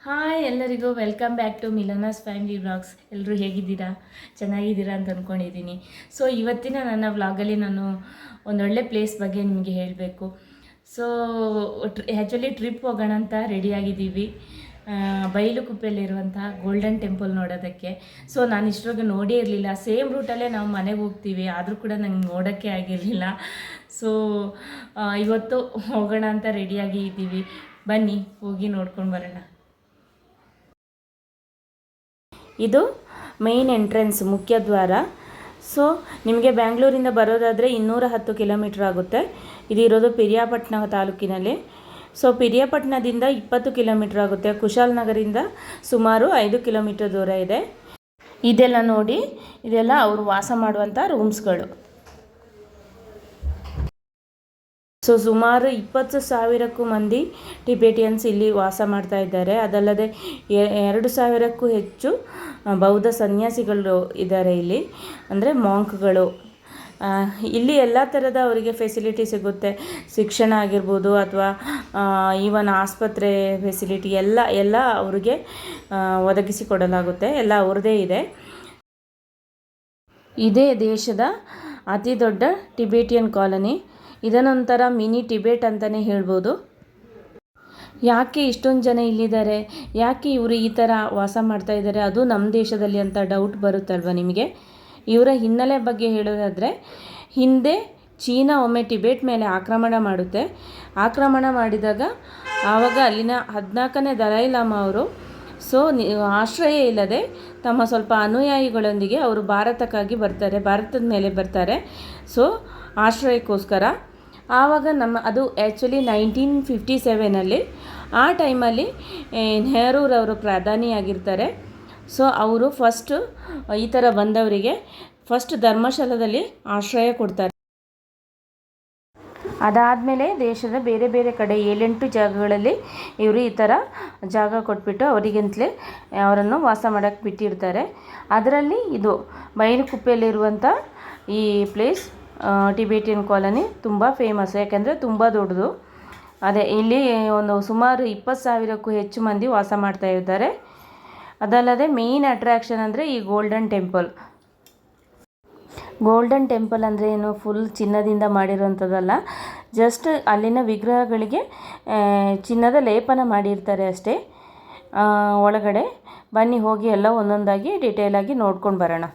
Hi ಎಲ್ಲರಿಗೂ welcome back to Milana's family vlogs. ಎಲ್ಲರೂ ಹೇಗಿದ್ದೀರಾ? ಚೆನ್ನಾಗಿದ್ದೀರಾ ಅಂತ ಅಂದ್ಕೊಂಡಿದ್ದೀನಿ. ಸೊ ಇವತ್ತಿನ ನನ್ನ ವ್ಲಾಗಲ್ಲಿ ನಾನು ಒಂದೊಳ್ಳೆ ಪ್ಲೇಸ್ ಬಗ್ಗೆ ನಿಮಗೆ ಹೇಳಬೇಕು. ಸೊ ಆ್ಯಕ್ಚುಲಿ ಟ್ರಿಪ್ ಹೋಗೋಣ ಅಂತ ರೆಡಿಯಾಗಿದ್ದೀವಿ, ಬೈಲುಕುಪ್ಪೆಯಲ್ಲಿರುವಂತಹ ಗೋಲ್ಡನ್ ಟೆಂಪಲ್ ನೋಡೋದಕ್ಕೆ. ಸೊ ನಾನು ಇಷ್ಟರೊಳಗೆ ನೋಡೇ ಇರಲಿಲ್ಲ. ಸೇಮ್ ರೂಟಲ್ಲೇ ನಾವು ಮನೆಗೆ ಹೋಗ್ತೀವಿ, ಆದರೂ ಕೂಡ ನಂಗೆ ನೋಡೋಕ್ಕೆ ಆಗಿರಲಿಲ್ಲ. ಸೊ ಇವತ್ತು ಹೋಗೋಣ ಅಂತ ರೆಡಿಯಾಗಿ ಇದ್ದೀವಿ. ಬನ್ನಿ ಹೋಗಿ ನೋಡ್ಕೊಂಡು ಬರೋಣ. ಇದು ಮೇಯ್ನ್ ಎಂಟ್ರೆನ್ಸ್, ಮುಖ್ಯ ದ್ವಾರ. ಸೊ ನಿಮಗೆ ಬ್ಯಾಂಗ್ಳೂರಿಂದ ಬರೋದಾದರೆ 210 ಕಿಲೋಮೀಟ್ರ್ ಆಗುತ್ತೆ. ಇದಿರೋದು ಪಿರಿಯಾಪಟ್ಟಣ ತಾಲೂಕಿನಲ್ಲಿ. ಸೊ ಪಿರಿಯಾಪಟ್ಟಣದಿಂದ 20 ಕಿಲೋಮೀಟ್ರ್ ಆಗುತ್ತೆ. ಕುಶಾಲನಗರಿಂದ ಸುಮಾರು 5 ಕಿಲೋಮೀಟ್ರ್ ದೂರ ಇದೆ. ಇದೆಲ್ಲ ನೋಡಿ, ಇದೆಲ್ಲ ಅವರು ವಾಸ ಮಾಡುವಂಥ ರೂಮ್ಸ್ಗಳು. ಸೊ ಸುಮಾರು 20,000ಕ್ಕೂ ಮಂದಿ ಟಿಬೇಟಿಯನ್ಸ್ ಇಲ್ಲಿ ವಾಸ ಮಾಡ್ತಾ ಇದ್ದಾರೆ. ಅದಲ್ಲದೆ 2,000ಕ್ಕೂ ಹೆಚ್ಚು ಬೌದ್ಧ ಸನ್ಯಾಸಿಗಳು ಇದ್ದಾರೆ ಇಲ್ಲಿ, ಅಂದರೆ ಮಾಂಕ್ಗಳು. ಇಲ್ಲಿ ಎಲ್ಲ ಥರದ ಅವರಿಗೆ ಫೆಸಿಲಿಟಿ ಸಿಗುತ್ತೆ. ಶಿಕ್ಷಣ ಆಗಿರ್ಬೋದು ಅಥವಾ ಈವನ್ ಆಸ್ಪತ್ರೆ ಫೆಸಿಲಿಟಿ ಎಲ್ಲ ಅವ್ರಿಗೆ ಒದಗಿಸಿಕೊಡಲಾಗುತ್ತೆ. ಎಲ್ಲ ಅವ್ರದ್ದೇ ಇದೆ. ಇದೇ ದೇಶದ ಅತಿ ದೊಡ್ಡ ಟಿಬೇಟಿಯನ್ ಕಾಲನಿ. ಇದನ್ನೊಂಥರ ಮಿನಿ ಟಿಬೇಟ್ ಅಂತಲೇ ಹೇಳ್ಬೋದು. ಯಾಕೆ ಇಷ್ಟೊಂದು ಜನ ಇಲ್ಲಿದ್ದಾರೆ, ಯಾಕೆ ಇವರು ಈ ಥರ ವಾಸ ಮಾಡ್ತಾ ಇದ್ದಾರೆ, ಅದು ನಮ್ಮ ದೇಶದಲ್ಲಿ ಅಂತ ಡೌಟ್ ಬರುತ್ತಲ್ವ ನಿಮಗೆ. ಇವರ ಹಿನ್ನೆಲೆ ಬಗ್ಗೆ ಹೇಳೋದಾದರೆ, ಹಿಂದೆ ಚೀನಾ ಒಮ್ಮೆ ಟಿಬೇಟ್ ಮೇಲೆ ಆಕ್ರಮಣ ಮಾಡುತ್ತೆ. ಆಕ್ರಮಣ ಮಾಡಿದಾಗ ಆವಾಗ ಅಲ್ಲಿನ 14ನೇ ದಲೈ ಲಾಮಾ ಅವರು ಆಶ್ರಯ ಇಲ್ಲದೆ ತಮ್ಮ ಸ್ವಲ್ಪ ಅನುಯಾಯಿಗಳೊಂದಿಗೆ ಅವರು ಭಾರತದ ಮೇಲೆ ಬರ್ತಾರೆ. ಸೊ ಆಶ್ರಯಕ್ಕೋಸ್ಕರ ಆವಾಗ ಅದು ಆ್ಯಕ್ಚುಲಿ 1957 ಆ ಟೈಮಲ್ಲಿ ನೆಹರೂರವರು ಪ್ರಧಾನಿಯಾಗಿರ್ತಾರೆ. ಸೊ ಅವರು ಫಸ್ಟು ಈ ಥರ ಬಂದವರಿಗೆ ಫಸ್ಟ್ ಧರ್ಮಶಾಲದಲ್ಲಿ ಆಶ್ರಯ ಕೊಡ್ತಾರೆ. ಅದಾದಮೇಲೆ ದೇಶದ ಬೇರೆ ಬೇರೆ ಕಡೆ 7-8 ಜಾಗಗಳಲ್ಲಿ ಇವರು ಈ ಥರ ಜಾಗ ಕೊಟ್ಬಿಟ್ಟು ಅವರಿಗಂತಲೇ ಅವರನ್ನು ವಾಸ ಮಾಡೋಕ್ಕೆ ಬಿಟ್ಟಿರ್ತಾರೆ. ಅದರಲ್ಲಿ ಇದು ಬೈಲುಕುಪ್ಪೆಯಲ್ಲಿರುವಂಥ ಈ ಪ್ಲೇಸ್ ಟಿಬೇಟಿಯನ್ ಕಾಲನಿ ತುಂಬ ಫೇಮಸ್, ಯಾಕೆಂದರೆ ತುಂಬ ದೊಡ್ಡದು. ಇಲ್ಲಿ ಸುಮಾರು 20,000ಕ್ಕೂ ಹೆಚ್ಚು ಮಂದಿ ವಾಸ ಮಾಡ್ತಾ ಇದ್ದಾರೆ. ಅದಲ್ಲದೆ ಮೇಯ್ನ್ ಅಟ್ರಾಕ್ಷನ್ ಅಂದರೆ ಈ ಗೋಲ್ಡನ್ ಟೆಂಪಲ್. ಗೋಲ್ಡನ್ ಟೆಂಪಲ್ ಅಂದರೆ ಏನು, ಫುಲ್ ಚಿನ್ನದಿಂದ ಮಾಡಿರೋವಂಥದ್ದಲ್ಲ. ಜಸ್ಟ್ ಅಲ್ಲಿನ ವಿಗ್ರಹಗಳಿಗೆ ಚಿನ್ನದ ಲೇಪನ ಮಾಡಿರ್ತಾರೆ ಅಷ್ಟೇ. ಒಳಗಡೆ ಬನ್ನಿ ಹೋಗಿ ಎಲ್ಲ ಒಂದೊಂದಾಗಿ ಡೀಟೇಲಾಗಿ ನೋಡ್ಕೊಂಡು ಬರೋಣ.